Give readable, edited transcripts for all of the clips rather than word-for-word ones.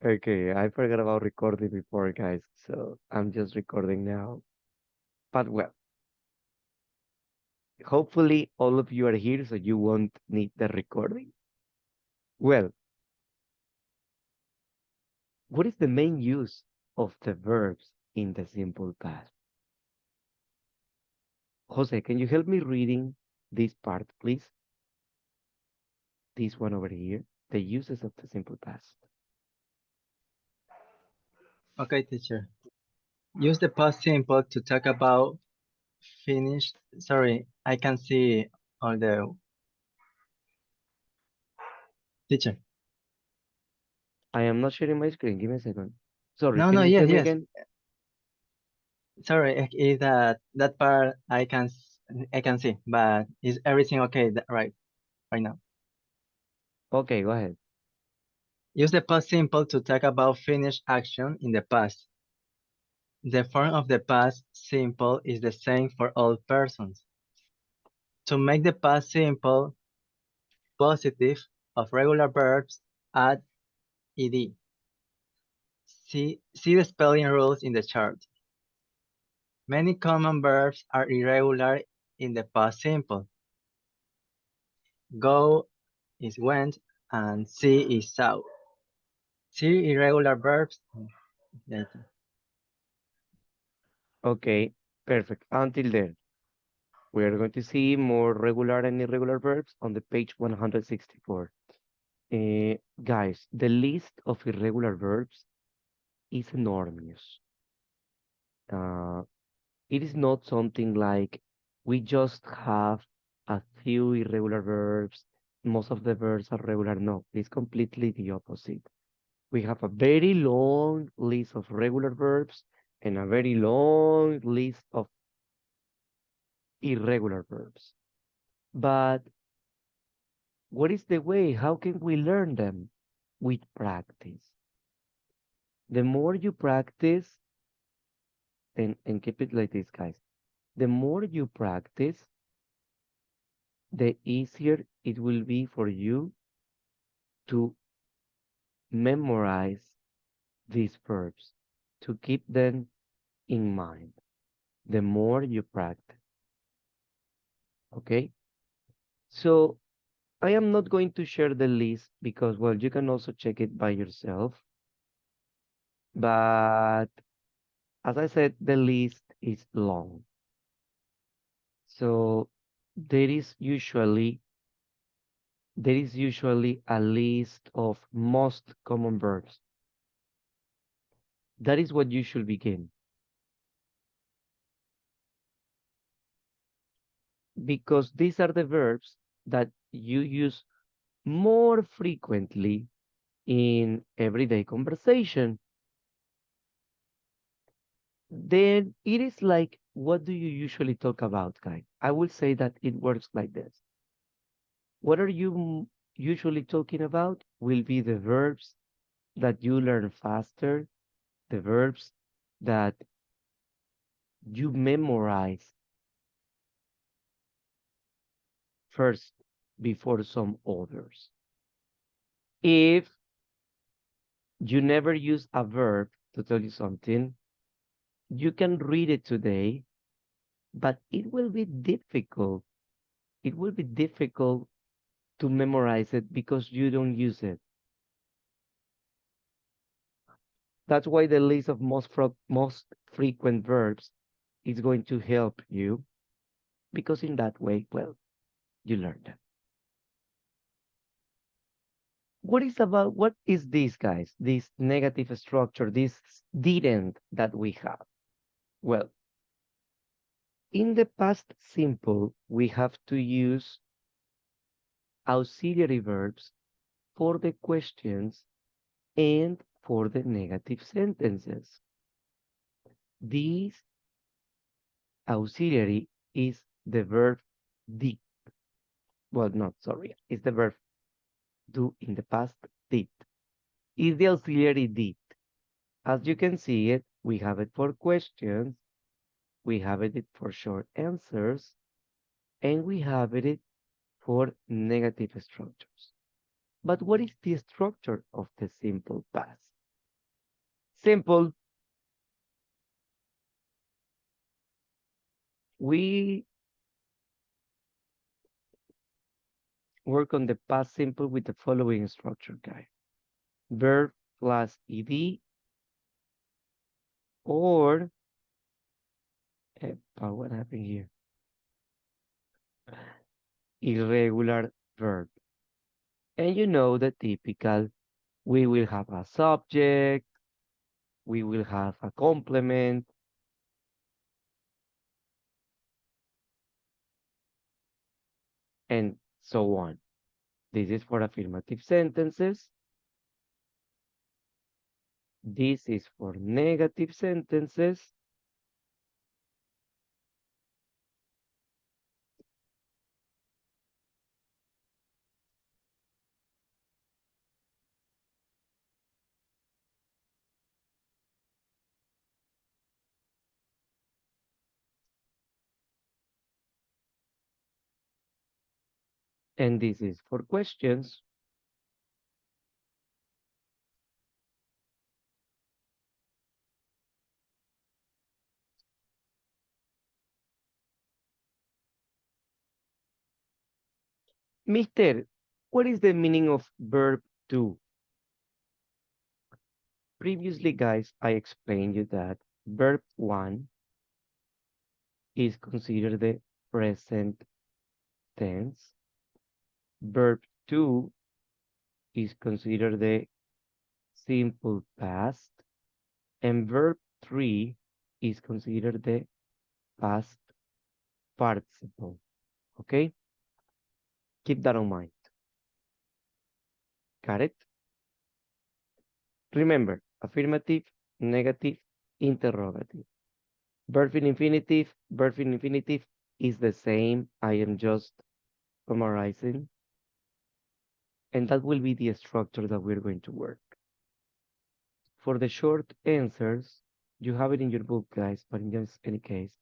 Okay, I forgot about recording before, guys, so I'm just recording now. But well, hopefully all of you are here, so you won't need the recording. Well, what is the main use of the verbs in the simple past? Jose, can you help me reading this part, please? This one over here, the uses of the simple past. Okay, teacher. Use the past simple to talk about finished. Sorry, I can see all the teacher. I am not sharing my screen. Give me a second. Sorry, No, can no, you tell yes, me yes. again? Sorry, is that part I can see, but is everything okay right now? Okay, go ahead. Use the past simple to talk about finished action in the past. The form of the past simple is the same for all persons. To make the past simple positive of regular verbs, add ed. See the spelling rules in the chart. Many common verbs are irregular in the past simple. Go is went and see is saw. See irregular verbs later. Okay, perfect. Until then, we are going to see more regular and irregular verbs on the page 164. Guys, the list of irregular verbs is enormous. Uh, it is not something like we just have a few irregular verbs. Most of the verbs are regular. No, it's completely the opposite. We have a very long list of regular verbs and a very long list of irregular verbs. But what is the way? How can we learn them? With practice. The more you practice, and keep it like this, guys. The more you practice, the easier it will be for you to memorize these verbs, to keep them in mind. The more you practice, okay? So I am not going to share the list because, well, you can also check it by yourself. But as I said, the list is long. So there is usually there is usually a list of most common verbs. That is what you should begin because these are the verbs that you use more frequently in everyday conversation. Then it is like, what do you usually talk about, guys? I will say that it works like this. What are you usually talking about? Will be the verbs that you learn faster, the verbs that you memorize first before some others. If you never use a verb to tell you something, you can read it today, but it will be difficult. It will be difficult to memorize it because you don't use it. That's why the list of most frequent verbs is going to help you because in that way, well, you learn them. What is this, guys? This negative structure, this didn't that we have. Well, in the past simple, we have to use auxiliary verbs for the questions and for the negative sentences. This auxiliary is the verb did. Well, not sorry, it's the verb do in the past did. Is the auxiliary did. As you can see it, we have it for questions, we have it for short answers, and we have it for negative structures. But what is the structure of the simple past? Simple. We work on the past simple with the following structure, guys. Verb plus ed or what happened here? Irregular verb. And you know the typical, we will have a subject, we will have a complement, and so on. This is for affirmative sentences. This is for negative sentences. And this is for questions. Mister, what is the meaning of verb to? Previously, guys, I explained you that verb one is considered the present tense. Verb two is considered the simple past. And verb three is considered the past participle. Okay? Keep that in mind. Got it? Remember, affirmative, negative, interrogative. Verb in infinitive is the same. I am just summarizing. And that will be the structure that we're going to work. For the short answers, you have it in your book, guys, but in just any case,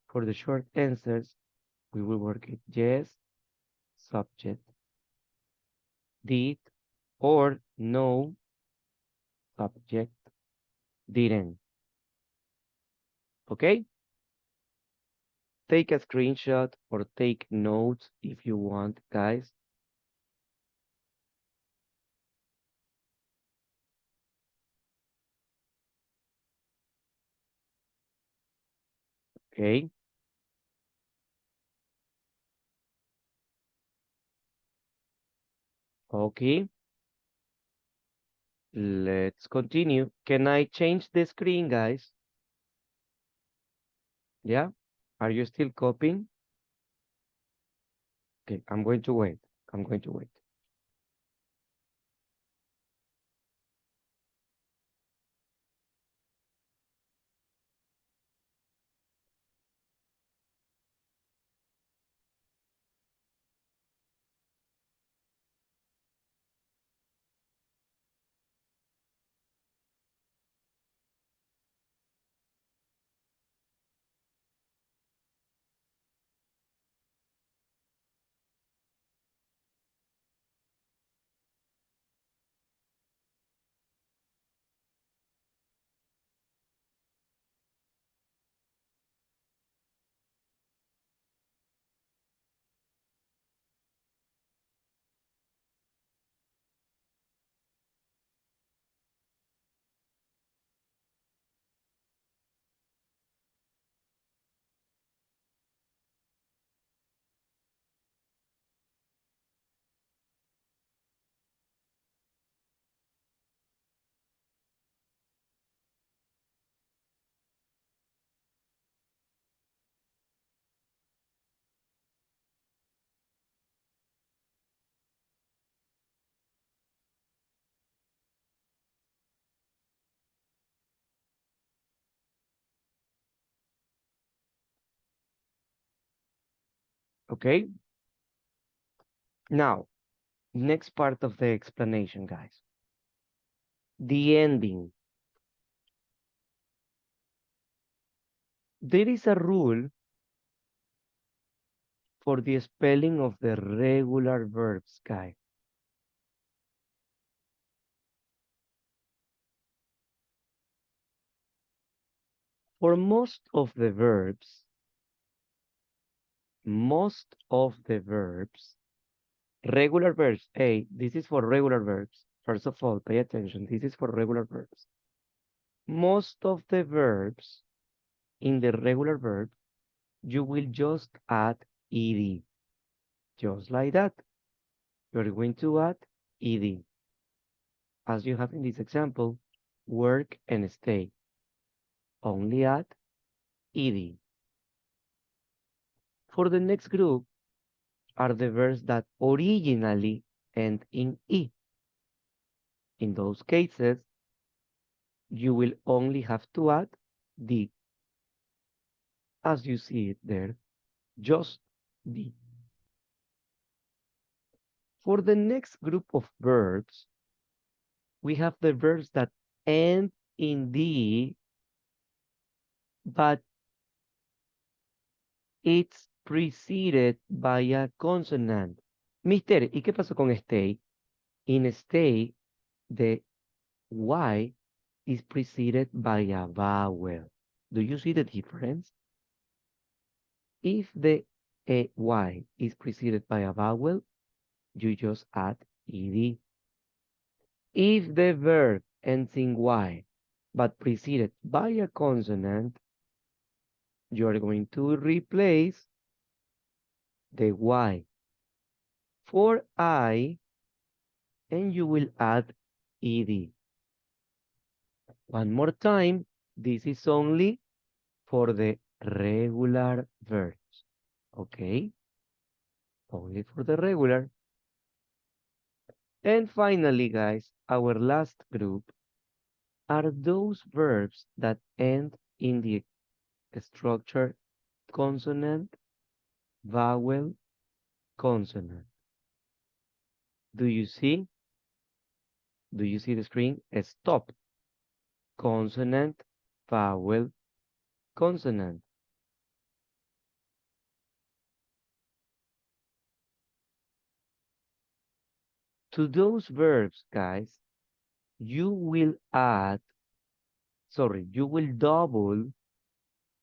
for the short answers, we will work it yes, subject, did, or no, subject, didn't. Okay? Take a screenshot or take notes if you want, guys. Okay? Okay. Let's continue. Can I change the screen, guys? Yeah? Are you still copying? Okay, I'm going to wait. I'm going to wait. Okay? Now, next part of the explanation, guys. The ending. There is a rule for the spelling of the regular verbs, guys. For most of the verbs, regular verbs, hey, this is for regular verbs. First of all, pay attention. This is for regular verbs. Most of the verbs in the regular verb, you will just add ed. Just like that. You're going to add ed. As you have in this example, work and stay. Only add ed. For the next group are the verbs that originally end in e. In those cases, you will only have to add the, as you see it there, just the. For the next group of verbs, we have the verbs that end in D, but it's preceded by a consonant. Mister, ¿y qué pasó con stay? In stay, the Y is preceded by a vowel. Do you see the difference? If the Y is preceded by a vowel, you just add ed. If the verb ends in Y, but preceded by a consonant, you are going to replace the Y for I, and you will add ed. One more time, this is only for the regular verbs, okay? Only for the regular. And finally, guys, our last group are those verbs that end in the structure consonant, vowel, consonant. Do you see? Do you see the screen? Stop. Consonant, vowel, consonant. To those verbs, guys, you will double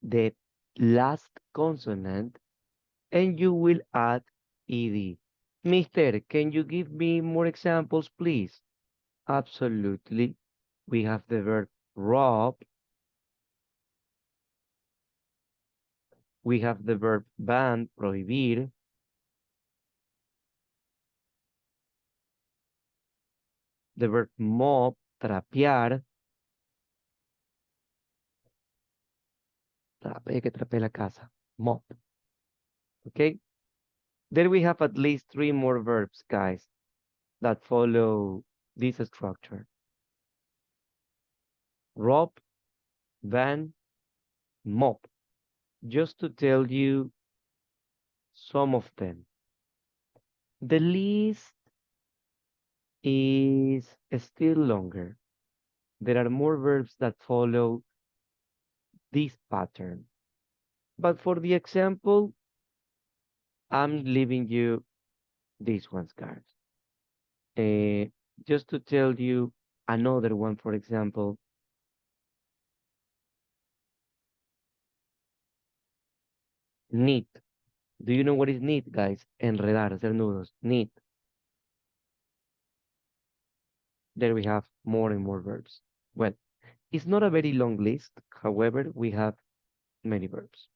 the last consonant and you will add ed. Mister, can you give me more examples, please? Absolutely. We have the verb rob. We have the verb ban, prohibir. The verb mop, trapear. Que trapee la casa. Mop. Okay? Then we have at least 3 more verbs, guys, that follow this structure. Rob, ban, mop. Just to tell you some of them. The list is still longer. There are more verbs that follow this pattern. But for the example, I'm leaving you these ones, guys. Just to tell you another one, for example, knit. Do you know what is knit, guys? Enredar, hacer nudos. Knit. There we have more and more verbs. Well, it's not a very long list. However, we have many verbs.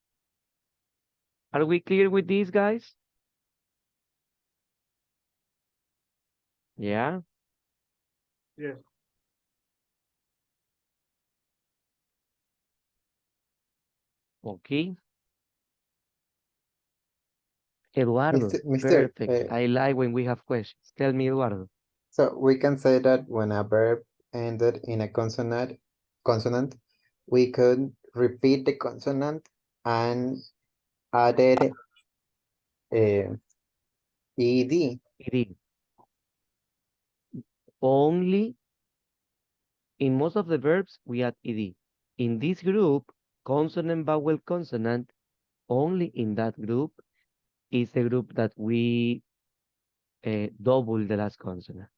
Are we clear with these, guys? Yeah? Yes. Okay. Eduardo, Mr. perfect. I like when we have questions. Tell me, Eduardo. So we can say that when a verb ended in a consonant, we could repeat the consonant and added ed. It is only in most of the verbs we add ed. In this group, consonant, vowel, consonant, only in that group is the group that we double the last consonant.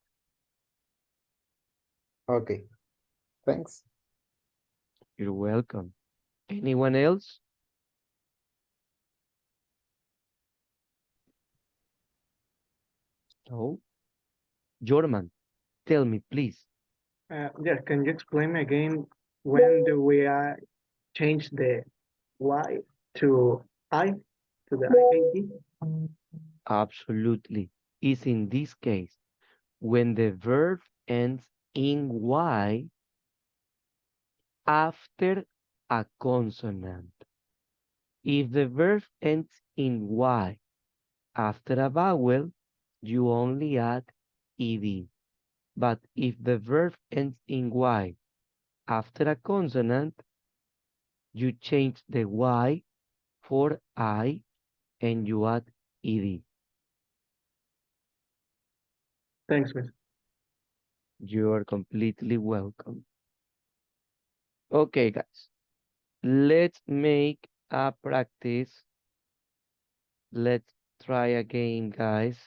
Okay, thanks. You're welcome. Anyone else? No? Jorman, tell me, please. Yes, can you explain again when do we change the Y to I to the IAD? Absolutely. Is in this case when the verb ends in Y after a consonant. If the verb ends in Y after a vowel, you only add ed. But if the verb ends in Y after a consonant, you change the Y for I and you add ed. Thanks, Miss. You are completely welcome. Okay, guys. Let's make a practice. Let's try again, guys,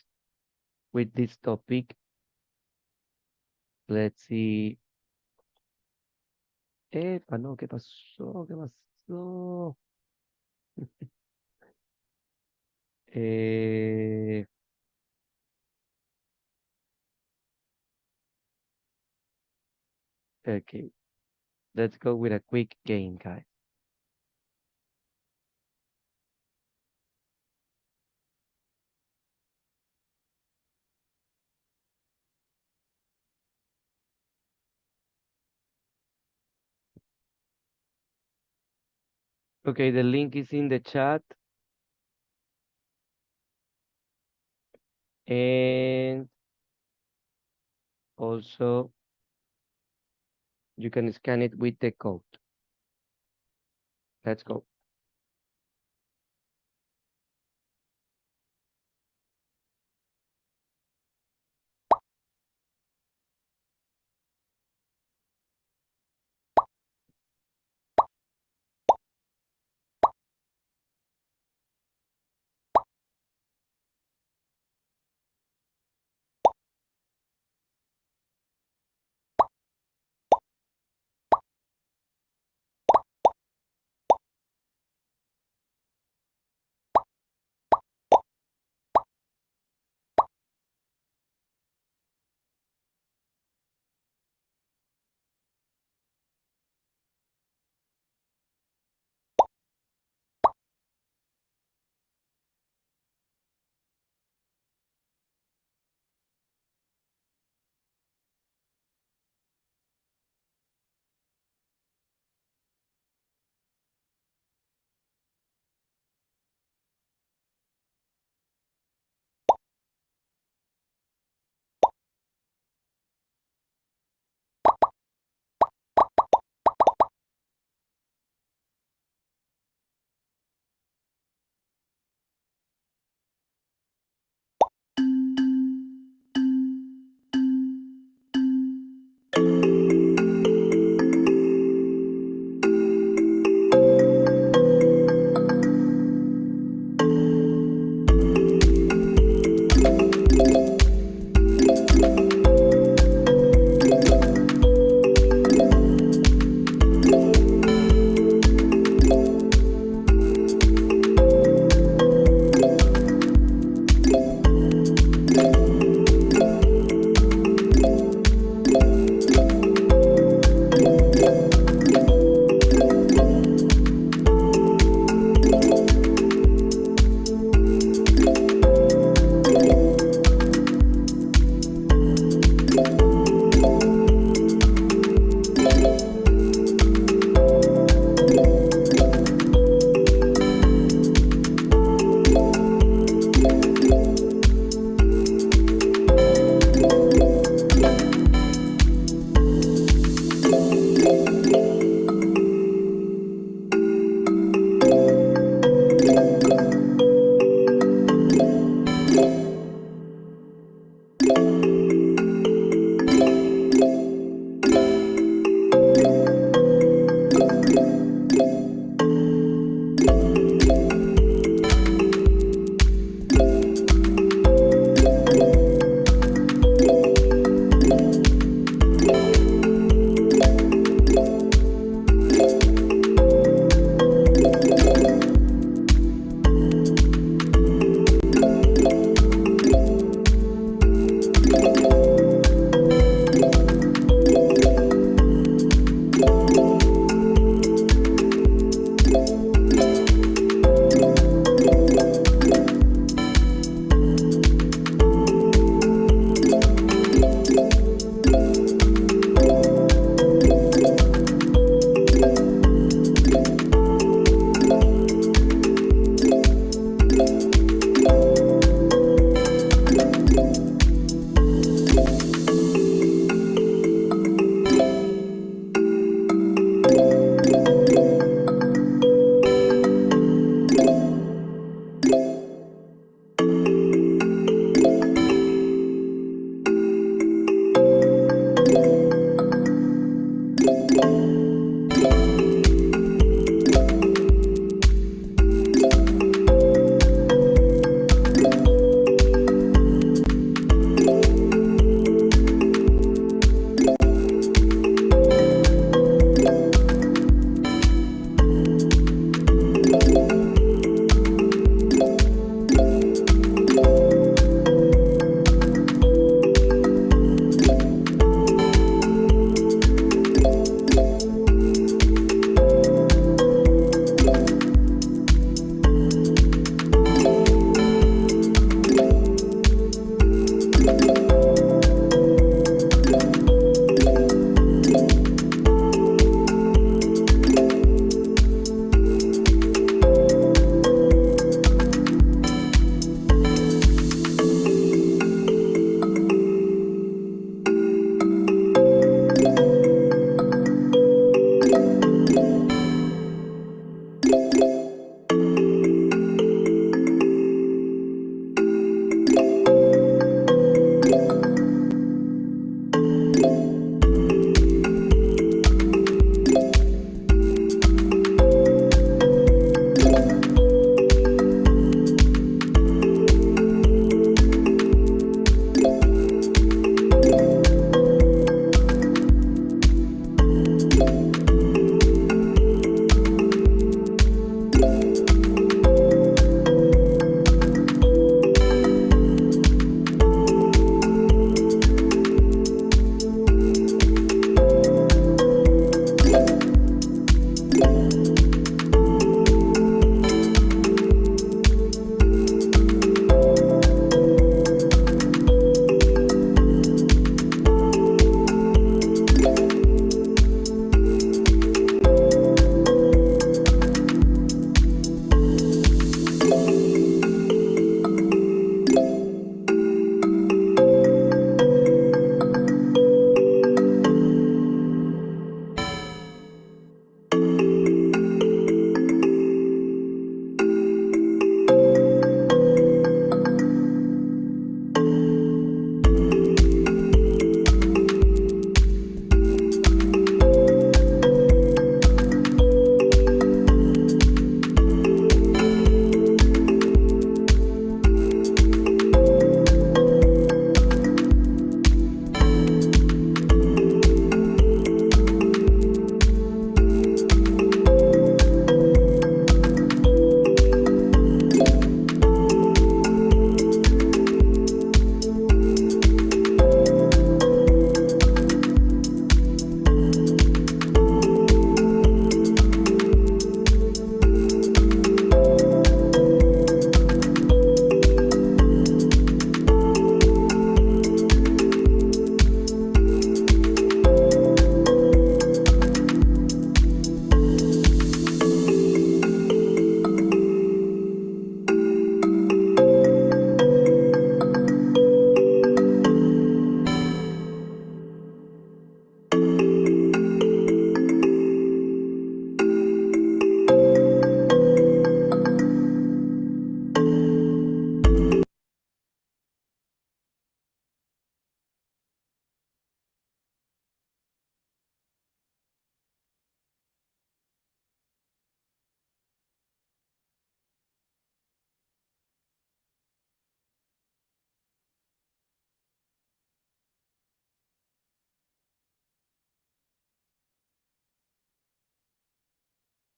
with this topic. Let's see. Epa, no, ¿qué pasó? ¿Qué pasó? Eh, okay, let's go with a quick game, guys. Okay, the link is in the chat. And also, you can scan it with the code. Let's go.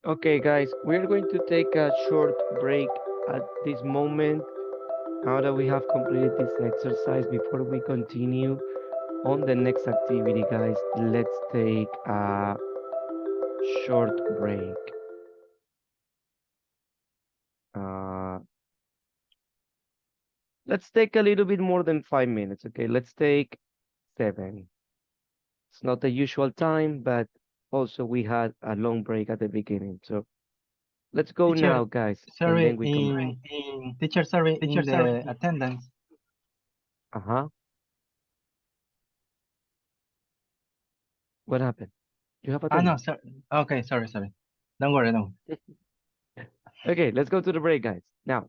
Okay, guys, we're going to take a short break at this moment. Now that we have completed this exercise, before we continue on the next activity, guys, let's take a short break. Uh, let's take a little bit more than 5 minutes, okay? Let's take 7. It's not the usual time, but also we had a long break at the beginning. So let's go Teacher, now, guys, and sorry, then we come back. teacher, sorry, in the attendance. Uh-huh. What happened? You have No, attendance? sorry. Okay, sorry. Don't worry, no. Okay, let's go to the break, guys. Now,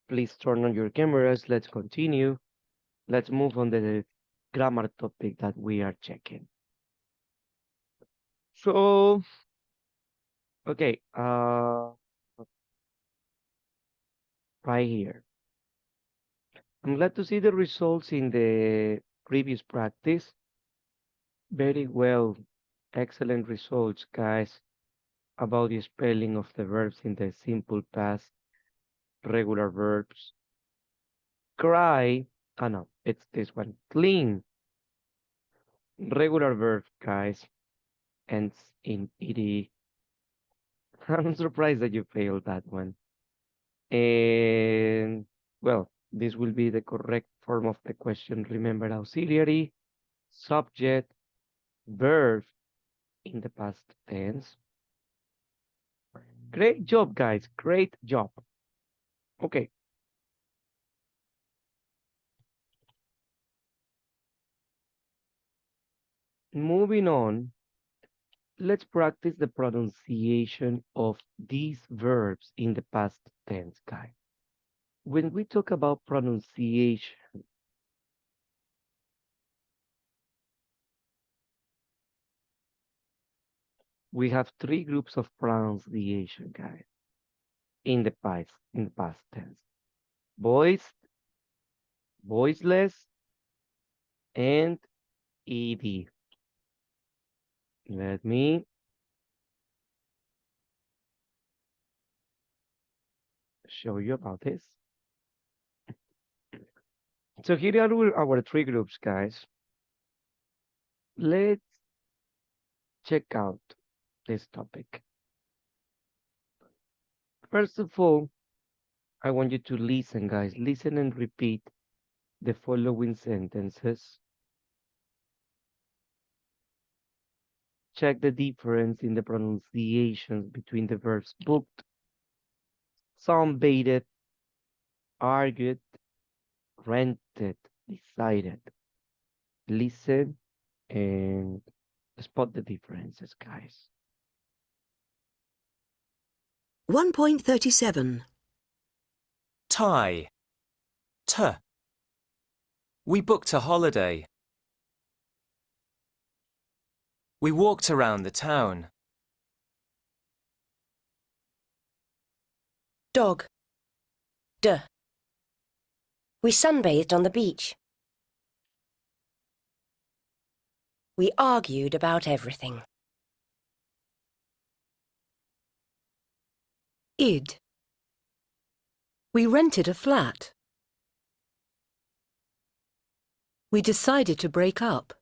please turn on your cameras. Let's continue. Let's move on to the grammar topic that we are checking. So, okay, right here. I'm glad to see the results in the previous practice. Very well. Excellent results, guys, about the spelling of the verbs in the simple past, regular verbs. Cry, no, it's this one. Clean, regular verb, guys, ends in ed. I'm surprised that you failed that one. And, well, this will be the correct form of the question. Remember, auxiliary, subject, verb in the past tense. Great job, guys. Great job. Okay. Moving on, let's practice the pronunciation of these verbs in the past tense, guys. When we talk about pronunciation, we have 3 groups of pronunciation, guys, in the past tense. Voiced, voiceless, and ed. Let me show you about this. So here are our 3 groups, guys. Let's check out this topic. First of all, I want you to listen, guys. Listen and repeat the following sentences. Check the difference in the pronunciations between the verbs booked, sunbathed, argued, rented, decided. Listen and spot the differences, guys. 1.37. Tie. T. We booked a holiday. We walked around the town. Dog. D. We sunbathed on the beach. We argued about everything. Id. We rented a flat. We decided to break up.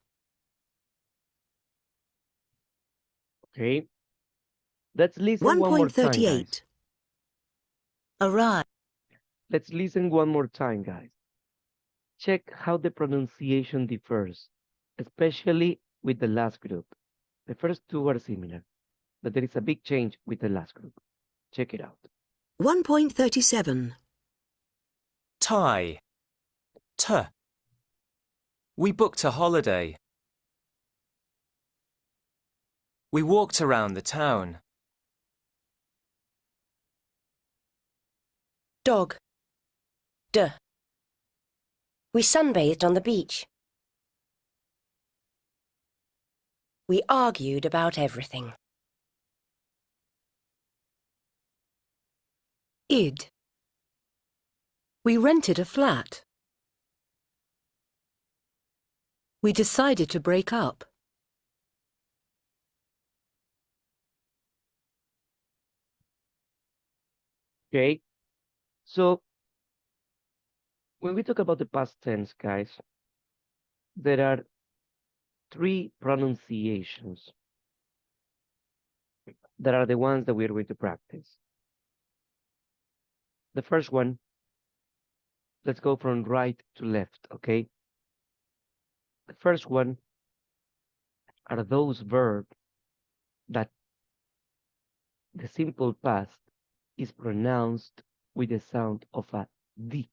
Okay. Let's listen one more time, guys. 1.38. Arrive. Let's listen one more time, guys. Check how the pronunciation differs, especially with the last group. The first 2 are similar, but there is a big change with the last group. Check it out. 1.37. Tie. T. We booked a holiday. We walked around the town. Dog. D. We sunbathed on the beach. We argued about everything. Id. We rented a flat. We decided to break up. Okay, so when we talk about the past tense, guys, there are three pronunciations that are the ones that we're going to practice. The first one, let's go from right to left, okay? The first one are those verbs that the simple past is pronounced with the sound of a D.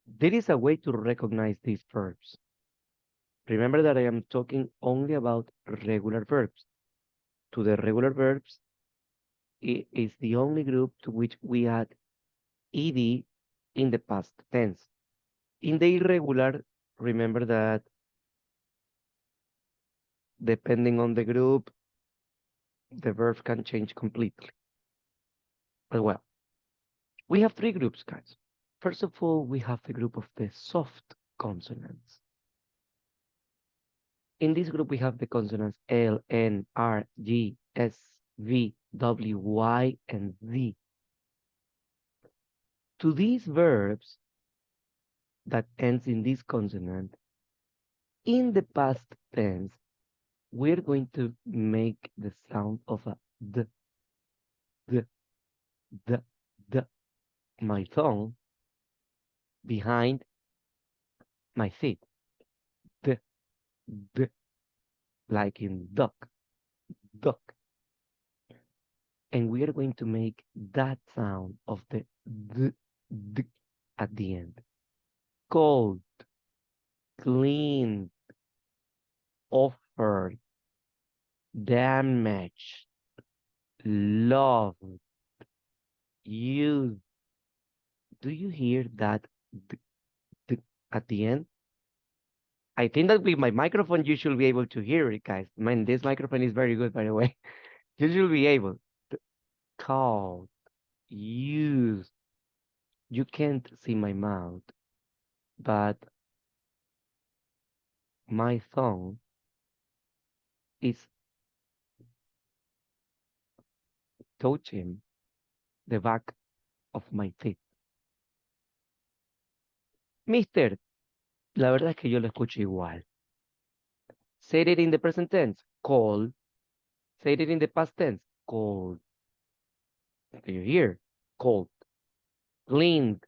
There is a way to recognize these verbs. Remember that I am talking only about regular verbs. To the regular verbs, it is the only group to which we add ed in the past tense. In the irregular, remember that depending on the group, the verb can change completely. But well, we have three groups, guys. First of all, we have the group of the soft consonants. In this group, we have the consonants L, N, R, G, S, V, W, Y, and Z. To these verbs that ends in this consonant, in the past tense, we're going to make the sound of a D, D, D, D. My tongue behind my feet. D, D, like in duck, duck. And we are going to make that sound of the D, D at the end. Cold, clean, offered, damaged, loved, used. Do you hear that D, D at the end? I think that with my microphone, you should be able to hear it, guys. Man, this microphone is very good, by the way. You should be able to call, use. You can't see my mouth, but my thumb is touching the back of my feet. Mister, la verdad es que yo lo escucho igual. Say it in the present tense, call. Say it in the past tense, cold. Do you hear? Cold. Cleaned,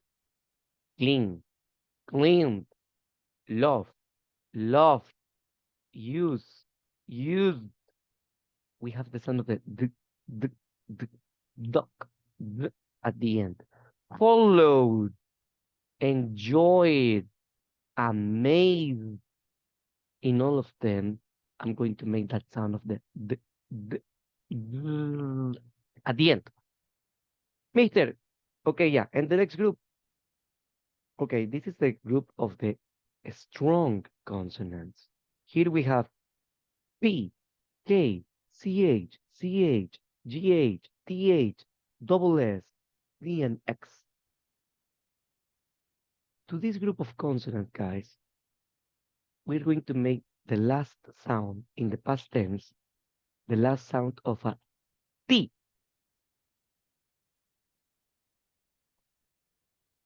clean, cleaned. Love, loved, use, used. We have the sound of the d, d, duck, d at the end. Followed, enjoyed, amazed. In all of them, I'm going to make that sound of the d, d, d at the end. Mister, okay, yeah. And the next group, okay, this is the group of the strong consonants. Here we have P, K, CH, CH, GH, TH, double S, D, and X. To this group of consonants, guys, we're going to make the last sound in the past tense, the last sound of a T.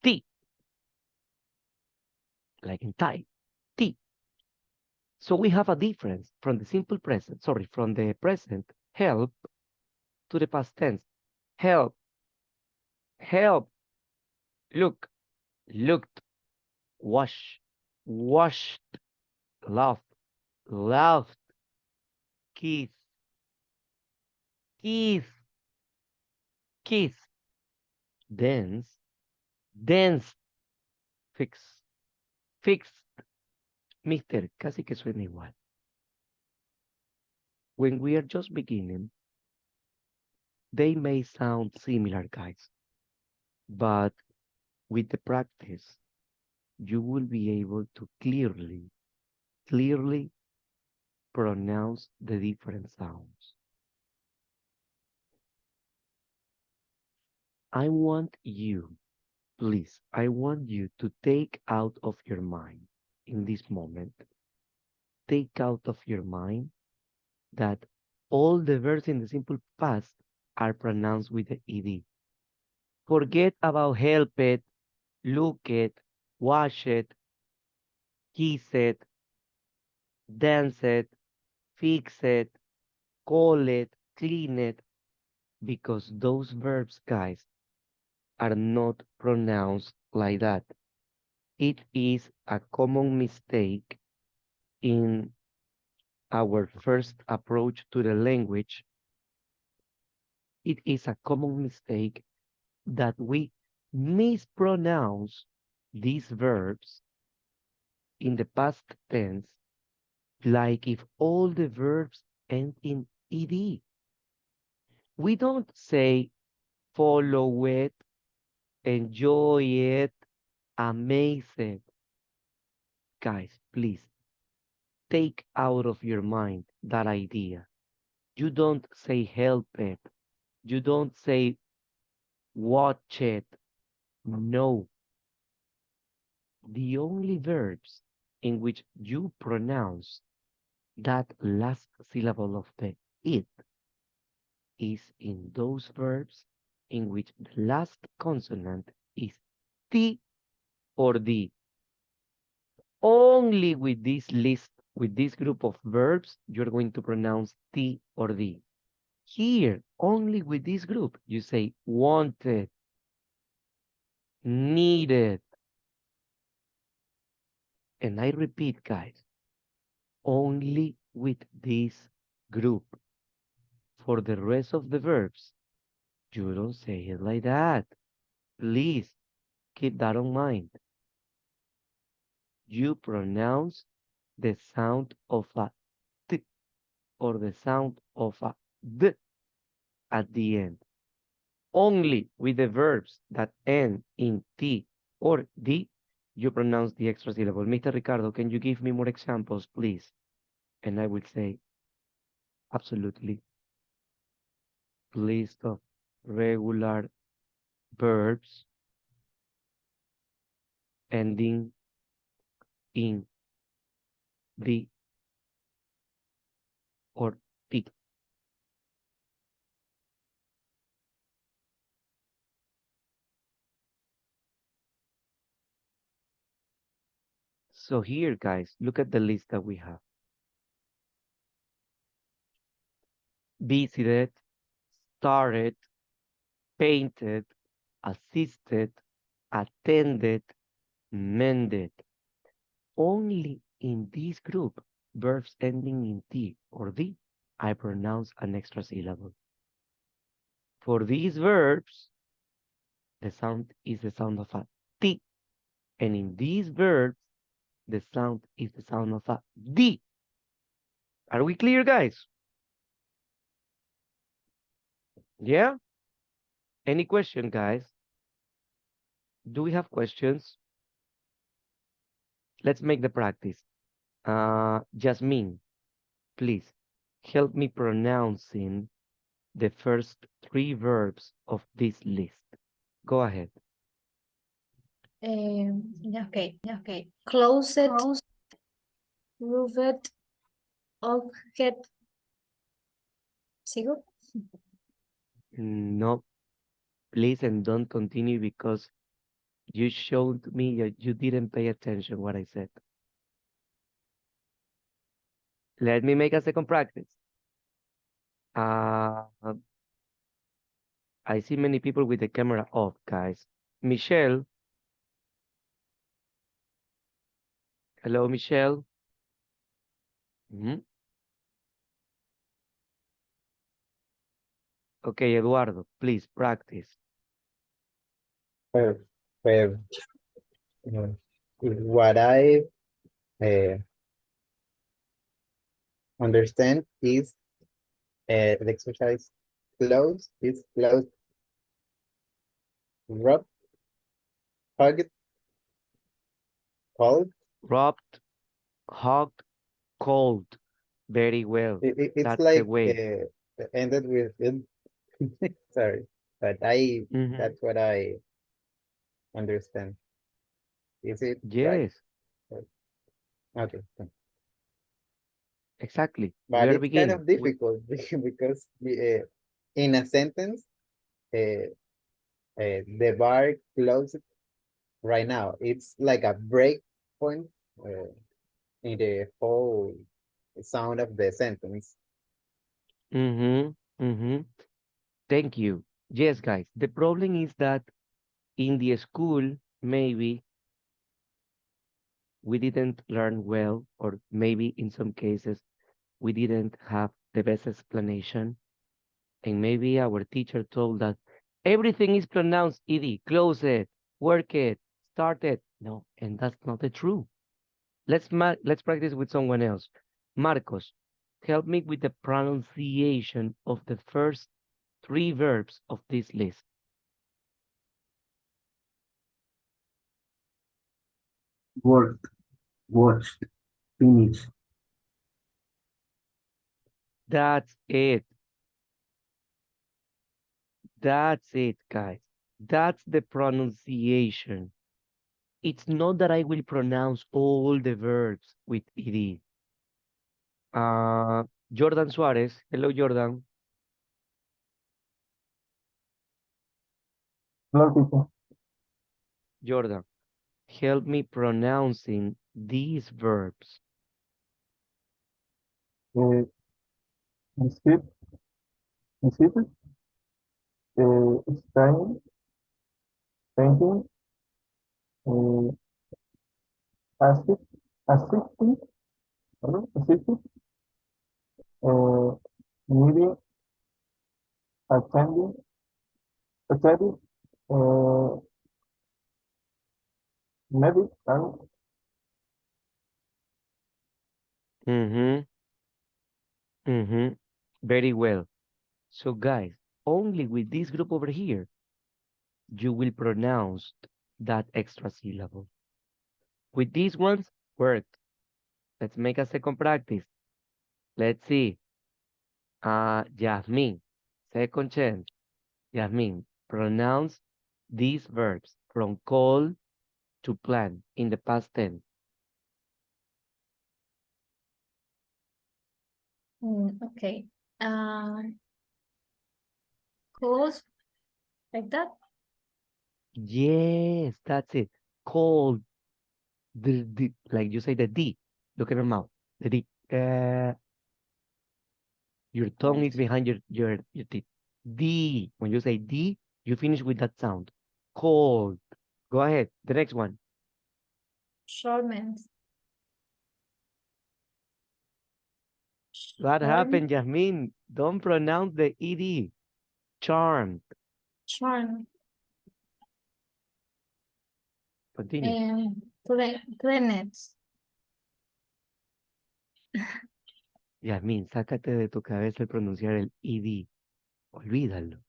T. Like in Thai, T. So we have a difference from the simple present, sorry, from the present, help, to the past tense, help, help, look, looked, wash, washed, laugh, laughed, kiss, kiss, kiss, dance, dance, fix, fixed. Mister, casi que suena igual. When we are just beginning, they may sound similar, guys, but with the practice, you will be able to clearly pronounce the different sounds. I want you, please, I want you to take out of your mind in this moment, take out of your mind that all the verbs in the simple past are pronounced with the ed. Forget about help it, look it, wash it, kiss it, dance it, fix it, call it, clean it, because those verbs, guys, are not pronounced like that. It is a common mistake in our first approach to the language. It is a common mistake that we mispronounce these verbs in the past tense, like if all the verbs end in ed. We don't say follow it, enjoy it, amaze it. Guys, please take out of your mind that idea. You don't say help it. You don't say watch it. No. The only verbs in which you pronounce that last syllable of the it is in those verbs in which the last consonant is T or D. Only with this list, with this group of verbs, you're going to pronounce T or D. Here, only with this group, you say wanted, needed. And I repeat, guys, only with this group. For the rest of the verbs, you don't say it like that. Please keep that in mind. You pronounce the sound of a T or the sound of a D at the end. Only with the verbs that end in T or D, you pronounce the extra syllable. Mr. Ricardo, can you give me more examples, please? And I will say, absolutely. List of regular verbs ending in D or T. So here, guys, look at the list that we have. Visited, started, painted, assisted, attended, mended. Only in this group, verbs ending in T or D, I pronounce an extra syllable. For these verbs, the sound is the sound of a T. And in these verbs, the sound is the sound of a D. Are we clear, guys? Yeah? Any question, guys? Do we have questions? Let's make the practice. Jasmine, please help me pronouncing the first three verbs of this list. Go ahead. Okay. Closet, roofed, object. ¿Sigo? No, please, and don't continue because you showed me that you didn't pay attention what I said. Let me make a second practice. I see many people with the camera off, guys. Michelle. Hello, Michelle. Okay, Eduardo, please practice. Well, well, what I understand is the exercise close is close, rub, hugged, cold. Rubbed, hugged, cold. Very well. It's That's the like way. ended with sorry. but Mhm. that's what I understand. Is it right? Yes, Okay. exactly. We But are it's kind beginning. of difficult because in a sentence, uh, the bar closed right now. It's like a break point uh, in the whole sound of the sentence. Mm-hmm. Mm-hmm. Thank you. Yes, guys. The problem is that in the school, maybe we didn't learn well, or maybe in some cases we didn't have the best explanation. And maybe our teacher told us everything is pronounced ed, close it, work it, start it. No, and that's not the truth. Let's practice with someone else. Marcos, help me with the pronunciation of the first three verbs of this list. Worked, watched, finished. That's it. That's it, guys. That's the pronunciation. It's not that I will pronounce all the verbs with ed. Jordan Suarez. Hello, Jordan. Hello, teacher. Jordan, help me pronouncing these verbs. Receipt, received, studying, painting, uh, assist, assisting, pardon, assisting, uh, meeting, attending, attending, uh, medic, Mm-hmm. Mm-hmm. Very well. So, guys, only with this group over here, you will pronounce that extra syllable. With these ones, worked. Let's make a second practice. Let's see. Jasmine, second chance. Jasmine, pronounce these verbs from call to plan in the past tense. Okay. Close like that. Yes, that's it. Call the like you say the D. Look at your mouth. The D. Your tongue is behind your teeth. D. When you say D, you finish with that sound. Cold. Go ahead. The next one. Shortment. What Charm. happened, Jasmine? Don't pronounce the ED. Charmed. Charm. Continue. Planets. Jasmine, sácate de tu cabeza el pronunciar el ED. Olvídalo.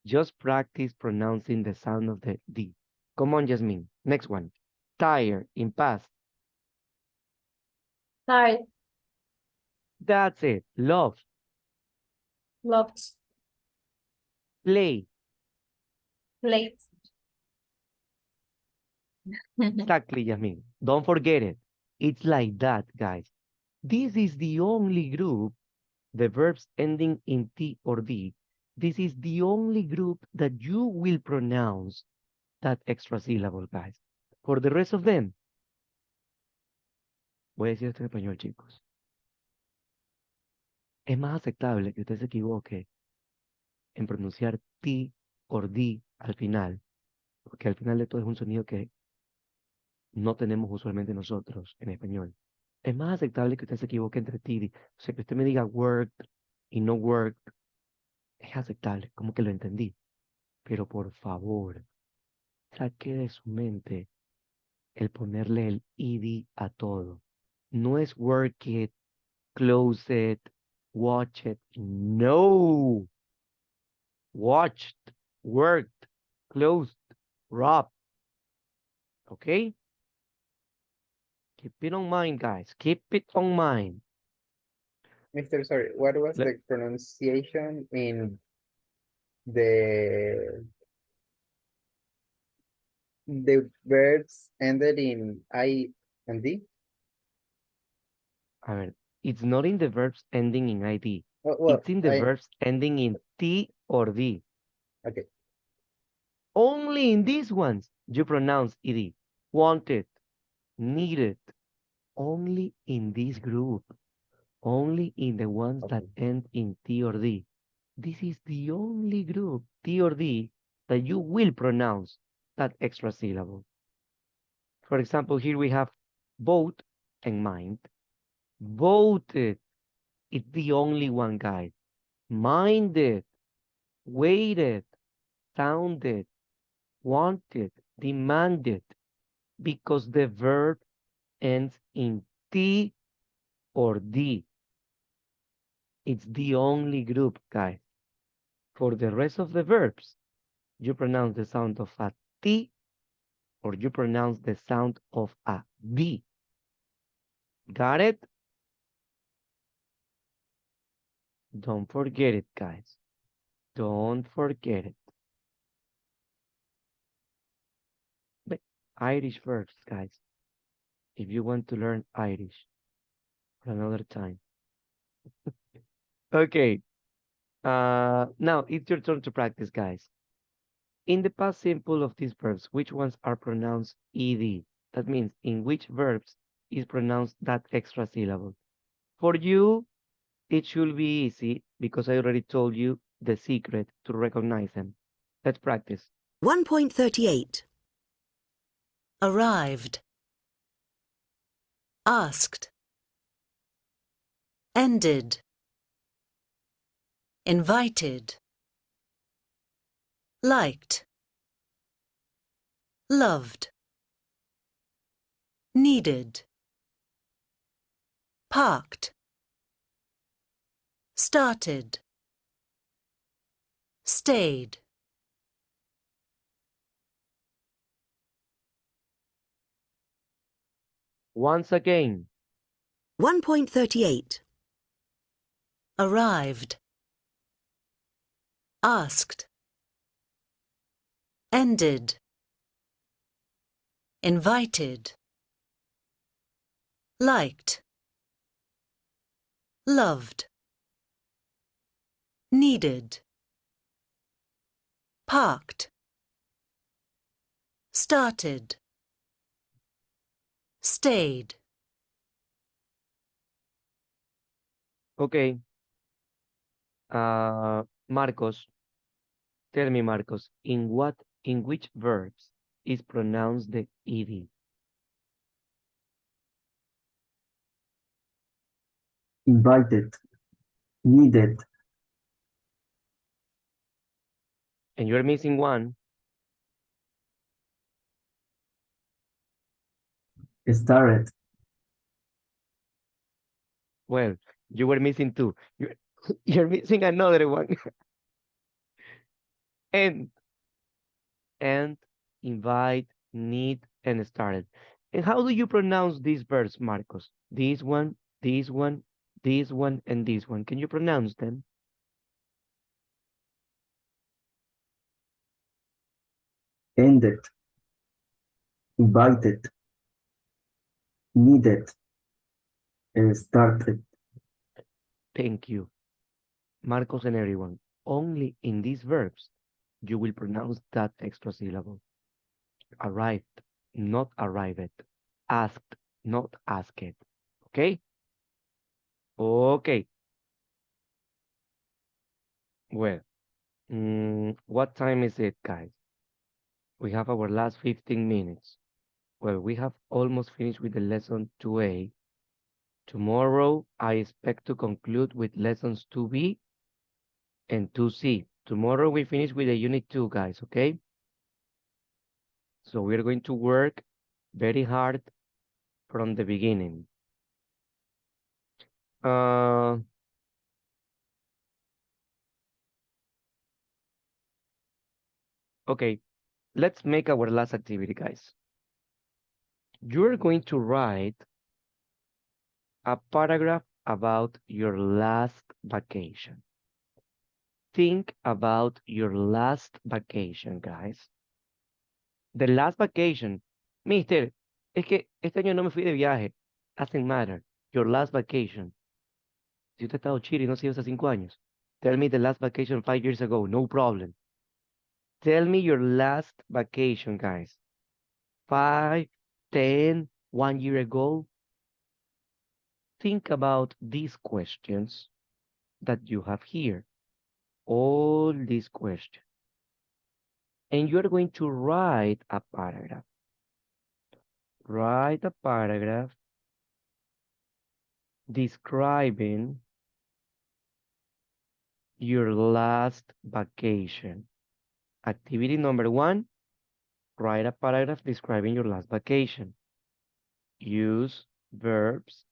Just practice pronouncing the sound of the D. Come on, Jasmine. Next one. Tire in past. Tired. That's it. Love. Loved. Play. Late. Exactly, Jasmine. Don't forget it. It's like that, guys. This is the only group, the verbs ending in T or D. This is the only group that you will pronounce that extra syllable, guys. For the rest of them, voy a decir esto en español, chicos. Es más aceptable que usted se equivoque en pronunciar T o D al final, porque al final de todo es un sonido que no tenemos usualmente nosotros en español. Es más aceptable que usted se equivoque entre T y D. O sea, que usted me diga worked y no worked, es aceptable, como que lo entendí. Pero por favor, saque de su mente el ponerle el ed a todo. No es work it, close it, watch it. No. Watched, worked, closed, robbed. Okay? Keep it on mind, guys. Keep it on mind. Mr. Sorry, what was Le- the pronunciation in the verbs ended in I and D. A ver, it's not in the verbs ending in ID. Oh, well, It's in the I verbs ending in T or D. okay. Only in these ones you pronounce ed. Wanted, needed. Only in this group. Only in the ones that Okay. end in T or D. This is the only group, T or D, that you will pronounce that extra syllable. For example, here we have vote and mind. Voted. It's the only one, guys. Minded, waited, sounded, wanted, demanded, because the verb ends in T or D. It's the only group, guys. For the rest of the verbs, you pronounce the sound of a T or you pronounce the sound of a D. Got it? Don't forget it, guys. Don't forget it. But Irish verbs, guys. If you want to learn Irish for another time. Okay. Now it's your turn to practice, guys. In the past simple of these verbs, which ones are pronounced ed? That means in which verbs is pronounced that extra syllable. For you, it should be easy because I already told you the secret to recognize them. Let's practice. 1.38. Arrived. Asked. Ended. Invited. Liked. Loved. Needed. Parked. Started. Stayed. Once again, 1.38. Arrived. Asked. Ended. Invited. Liked. Loved. Needed. Parked. Started. Stayed. okay. Marcos, tell me, Marcos, in which verbs is pronounced the ed? Invited, needed, And you're missing one. started, Well, you were missing two. You're missing another one. And, and, invite, need, and started. And how do you pronounce these verbs, Marcos? This one, this one, this one, and this one. Can you pronounce them? ended, invited, needed, started. Thank you. Marcos and everyone. Only in these verbs you will pronounce that extra syllable. Arrived, not arrived. Asked, not asked. Okay? Okay. Well, what time is it, guys? We have our last 15 minutes. Well, we have almost finished with the lesson 2A. Tomorrow, I expect to conclude with lessons 2B and 2C. Tomorrow, we finish with the unit 2, guys, okay? So we're going to work very hard from the beginning. Okay, let's make our last activity, guys. You're going to write a paragraph about your last vacation. think about your last vacation, guys. The last vacation. Mister, es que este año no me fui de viaje. Doesn't matter. Your last vacation. Si usted ha estado chile y no se iba hace 5 años. Tell me the last vacation 5 years ago. No problem. Tell me your last vacation, guys. 5, 10, 1 year ago. Think about these questions that you have here. All these questions. And you're going to write a paragraph. Write a paragraph describing your last vacation. Activity number 1, write a paragraph describing your last vacation. Use verbs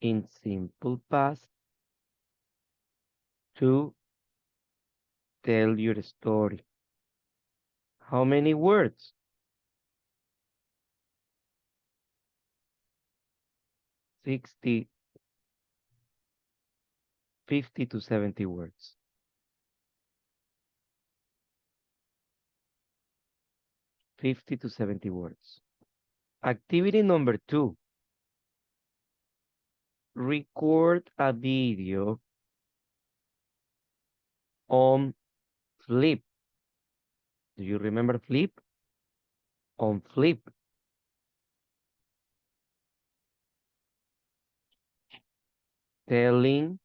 in simple past to tell your story. How many words? 60, 50 to 70 words. 50 to 70 words. Activity number 2. Record a video on Flip. Do you remember Flip? On Flip. Telling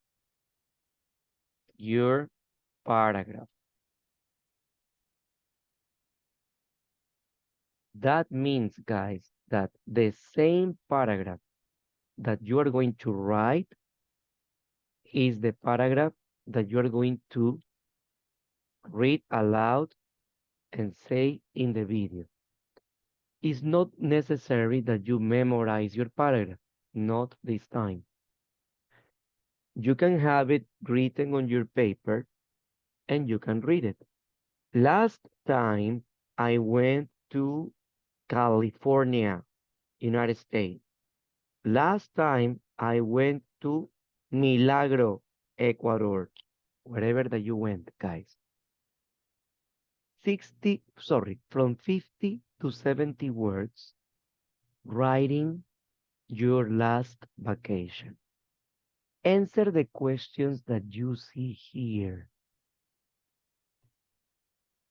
your paragraph. That means, guys, that the same paragraph that you are going to write is the paragraph that you are going to read aloud and say in the video. It's not necessary that you memorize your paragraph, not this time. You can have it written on your paper and you can read it. Last time I went to California, United States. Last time I went to Milagro, Ecuador, wherever that you went, guys. From 50 to 70 words, writing your last vacation. Answer the questions that you see here.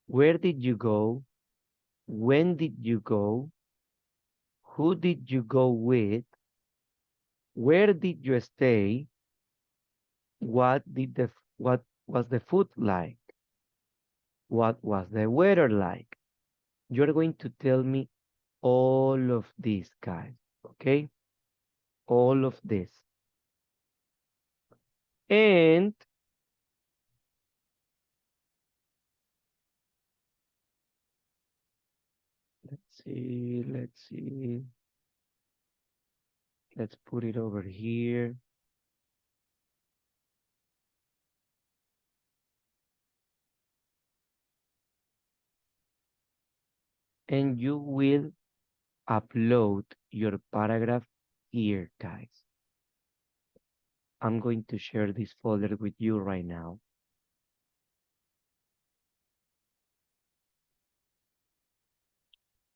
Where did you go? When did you go? Who did you go with? Where did you stay? What was the food like? What was the weather like? You're going to tell me all of this, guys, okay? All of this. And let's see. Let's put it over here. And you will upload your paragraph here, guys. I'm going to share this folder with you right now.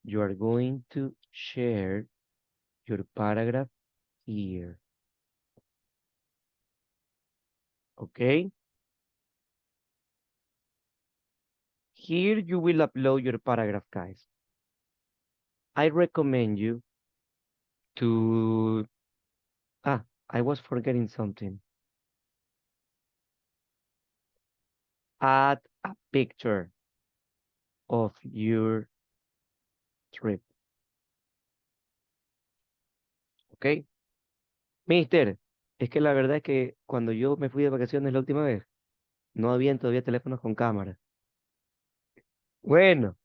You are going to share your paragraph here. Okay? Here you will upload your paragraph, guys. I recommend you to... I was forgetting something. Add a picture of your trip. ¿Ok? Mister, es que la verdad es que cuando yo me fui de vacaciones la última vez, no habían todavía teléfonos con cámara. Bueno,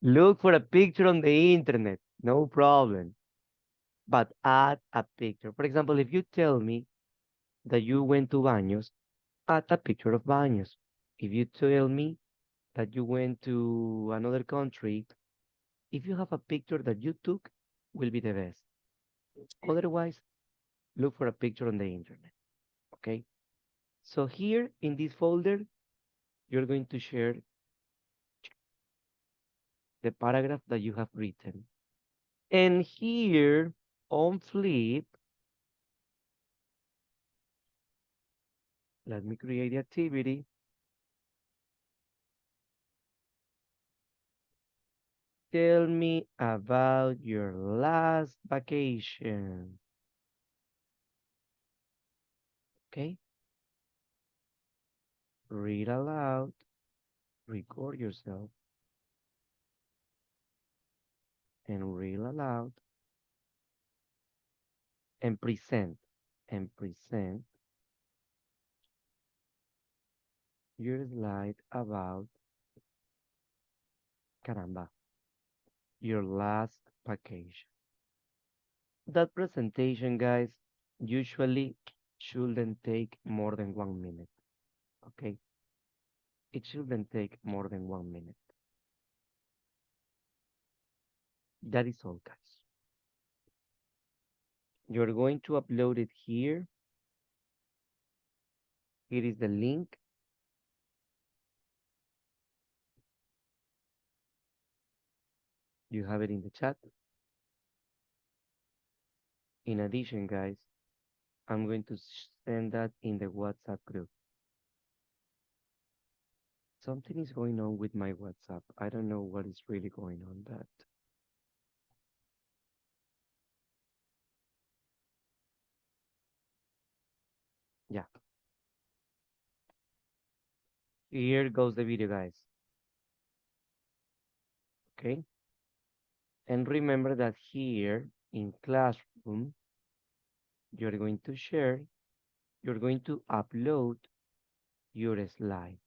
look for a picture on the internet. No problem. But add a picture. For example, if you tell me that you went to Baños, add a picture of Baños. If you tell me that you went to another country, if you have a picture that you took, will be the best. Otherwise, look for a picture on the internet. Okay? So here in this folder, you're going to share the paragraph that you have written. And here on flip, let me create the activity. Tell me about your last vacation. Okay? Read aloud, record yourself, and read aloud, and present, your slide about, caramba, your last vacation. That presentation, guys, usually shouldn't take more than 1 minute. Okay? It shouldn't take more than 1 minute. That is all, guys. You're going to upload it here. Here is the link. You have it in the chat. In addition, guys, I'm going to send that in the WhatsApp group. Something is going on with my WhatsApp. I don't know what is really going on that. Yeah. Here goes the video, guys. Okay. And remember that here in Classroom, you're going to share, you're going to upload your slide.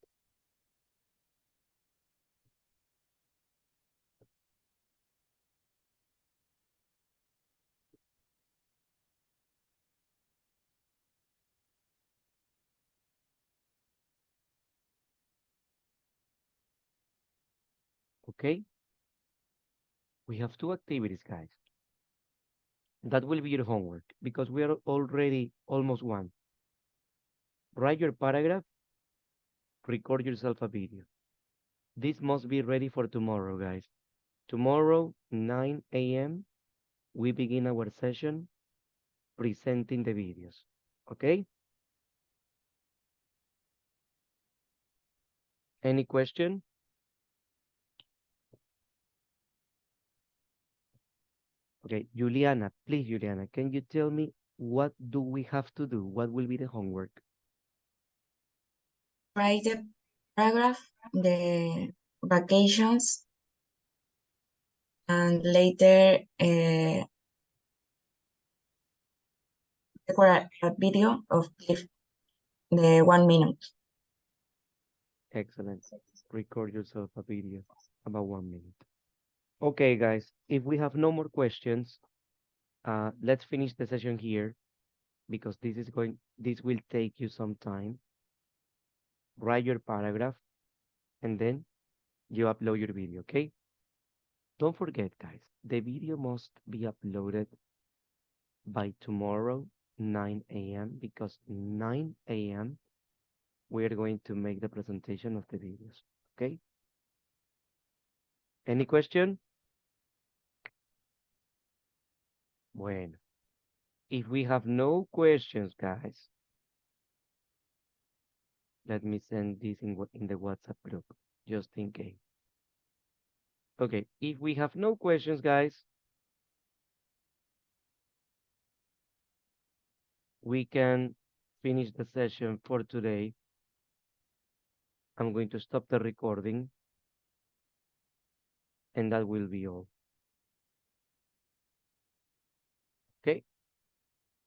Okay? We have two activities, guys. That will be your homework because we are already almost one. Write your paragraph, record yourself a video. This must be ready for tomorrow, guys. Tomorrow, 9 a.m., we begin our session presenting the videos. Okay? Any question? Okay, Juliana, please, Juliana, can you tell me what do we have to do? What will be the homework? Write the paragraph, the vacations, and later record a video of the 1 minute. Excellent. Record yourself a video about 1 minute. Okay, guys, if we have no more questions, let's finish the session here because this will take you some time. Write your paragraph and then you upload your video, okay? Don't forget, guys, the video must be uploaded by tomorrow, 9 a.m. because 9 a.m. we are going to make the presentation of the videos, okay? Any question? Bueno. If we have no questions, guys, let me send this in the WhatsApp group, just in case. Okay, if we have no questions, guys, we can finish the session for today. I'm going to stop the recording, and that will be all. Okay.